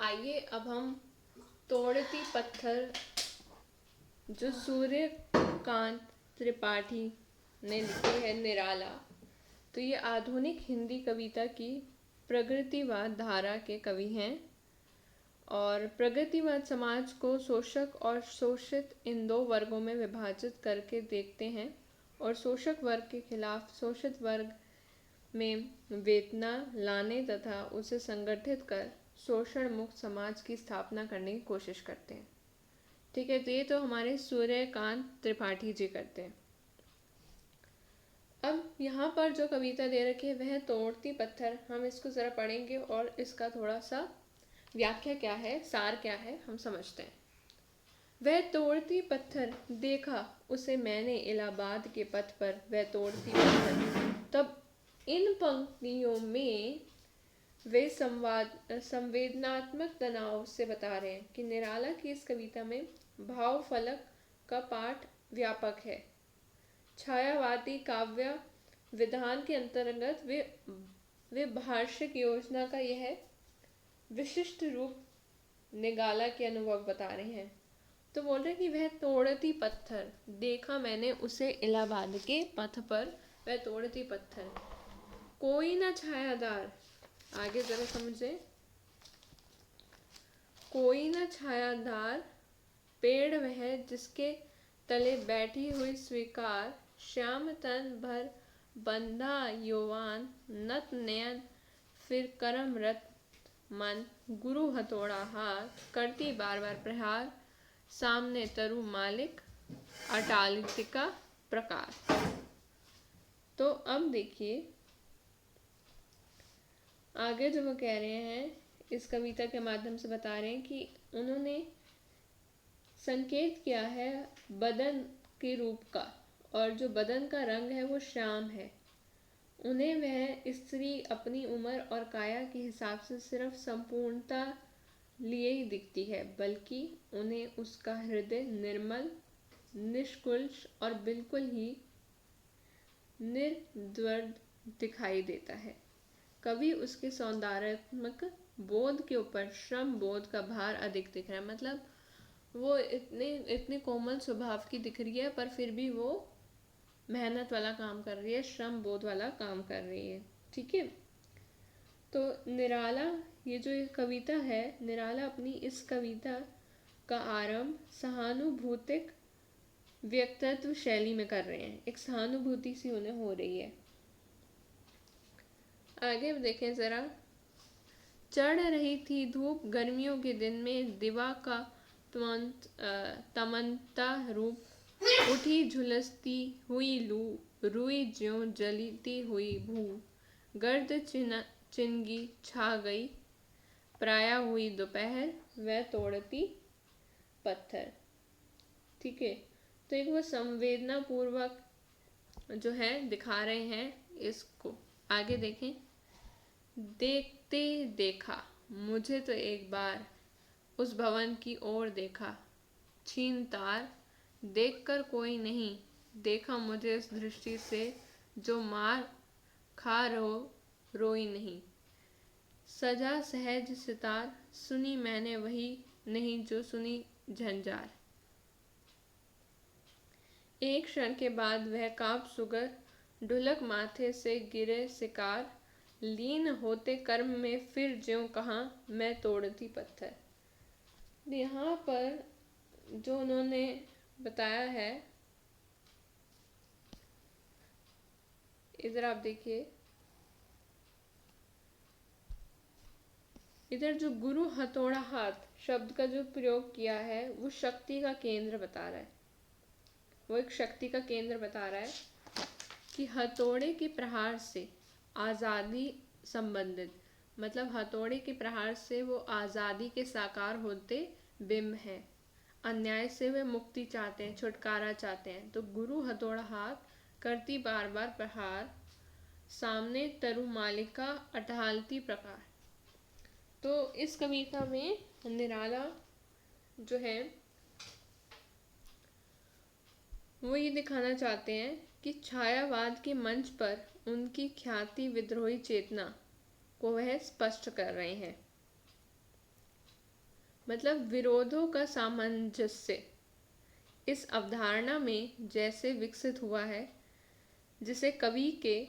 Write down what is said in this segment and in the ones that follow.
आइए अब हम तोड़ती पत्थर जो सूर्यकांत त्रिपाठी ने लिखी है निराला, तो ये आधुनिक हिंदी कविता की प्रगतिवाद धारा के कवि हैं और प्रगतिवाद समाज को शोषक और शोषित इन दो वर्गों में विभाजित करके देखते हैं और शोषक वर्ग के खिलाफ शोषित वर्ग में वेदना लाने तथा उसे संगठित कर शोषण मुक्त समाज की स्थापना करने की कोशिश करते हैं। ठीक है, तो ये तो हमारे सूर्यकांत त्रिपाठी जी करते हैं। अब यहाँ पर जो कविता दे रखी है वह तोड़ती पत्थर, हम इसको ज़रा पढ़ेंगे और इसका थोड़ा सा व्याख्या क्या है, सार क्या है, हम समझते हैं। वह तोड़ती पत्थर देखा उसे मैंने इलाहाबाद के पथ पर, वह तोड़ती पत्थर। तब इन पंक्तियों में वे संवेदनात्मक तनाव से बता रहे हैं कि निराला की इस कविता में भाव फलक का पाठ व्यापक है। छायावादी काव्य विधान के अंतर्गत वे भाषिक योजना का यह विशिष्ट रूप निगाला के अनुभव बता रहे हैं। तो बोल रहे कि वह तोड़ती पत्थर देखा मैंने उसे इलाहाबाद के पथ पर, वह तोड़ती पत्थर कोई ना छायादार, आगे जरा समझे, कोई ना छायादार पेड़ वह जिसके तले बैठी हुई स्वीकार, श्याम तन भर बंधा यौवान, नत नयन फिर करमरत मन, गुरु हथौड़ा हाथ करती बार बार प्रहार, सामने तरु मालिक अटालिका प्रकार। तो अब देखिए आगे जो वो कह रहे हैं, इस कविता के माध्यम से बता रहे हैं कि उन्होंने संकेत किया है बदन के रूप का, और जो बदन का रंग है वो श्याम है। उन्हें वह स्त्री अपनी उम्र और काया के हिसाब से सिर्फ संपूर्णता लिए ही दिखती है, बल्कि उन्हें उसका हृदय निर्मल, निष्कुल्श और बिल्कुल ही निर्द्वंद दिखाई देता है। कभी उसके सौंदर्यात्मक बोध के ऊपर श्रम बोध का भार अधिक दिख रहा है, मतलब वो इतने कोमल स्वभाव की दिख रही है पर फिर भी वो मेहनत वाला काम कर रही है, श्रम बोध वाला काम कर रही है। ठीक है, तो निराला, ये जो कविता है, निराला अपनी इस कविता का आरंभ सहानुभूतिक व्यक्तित्व शैली में कर रहे हैं। एक सहानुभूति सी उन्हें हो रही है। आगे देखें जरा। चढ़ रही थी धूप गर्मियों के दिन में, दिवा का तमन्ता रूप, उठी झुलसती हुई लू, रुई ज्यों जलती हुई भू, गर्द चिनगी छा गई, प्राया हुई दोपहर, वह तोड़ती पत्थर। ठीक है, तो एक वो संवेदना पूर्वक जो है दिखा रहे हैं इसको। आगे देखें। देखते देखा मुझे तो एक बार उस भवन की ओर देखा, छीन तार देखकर कोई नहीं देखा मुझे इस दृष्टि से, जो मार खा रोई नहीं, सजा सहज सितार, सुनी मैंने वही नहीं जो सुनी झंझार। एक क्षण के बाद वह काप सुगर ढुलक माथे से गिरे शिकार, लीन होते कर्म में फिर ज्यों कहा मैं तोड़ती पत्थर। यहाँ पर जो उन्होंने बताया है, इधर आप देखिए, इधर जो गुरु हथौड़ा हाथ शब्द का जो प्रयोग किया है वो शक्ति का केंद्र बता रहा है। वो एक शक्ति का केंद्र बता रहा है कि हथौड़े के प्रहार से आज़ादी संबंधित, मतलब हथौड़े के प्रहार से वो आज़ादी के साकार होते बिंब है। अन्याय से वे मुक्ति चाहते हैं, छुटकारा चाहते हैं। तो गुरु हथौड़ा हाथ करती बार बार प्रहार, सामने तरु मालिका अटहालती प्रकार। तो इस कविता में निराला जो है वो ये दिखाना चाहते हैं कि छायावाद के मंच पर उनकी ख्याति विद्रोही चेतना को वह स्पष्ट कर रहे हैं। मतलब विरोधों का सामंजस्य इस अवधारणा में जैसे विकसित हुआ है, जिसे कवि के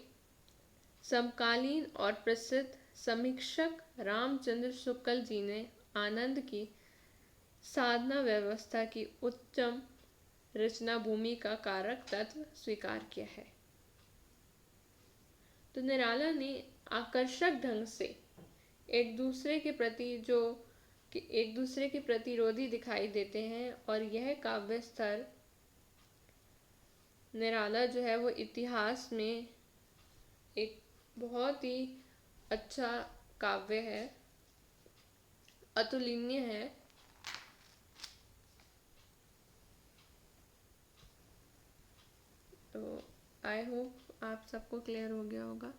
समकालीन और प्रसिद्ध समीक्षक रामचंद्र शुक्ल जी ने आनंद की साधना व्यवस्था की उत्तम रचना भूमि का कारक तत्व स्वीकार किया है। तो निराला ने आकर्षक ढंग से एक दूसरे के प्रति जो कि एक दूसरे के प्रतिरोधी दिखाई देते हैं, और यह काव्य स्तर निराला जो है वो इतिहास में एक बहुत ही अच्छा काव्य है, अतुलनीय है। तो आई होप आप सबको क्लियर हो गया होगा।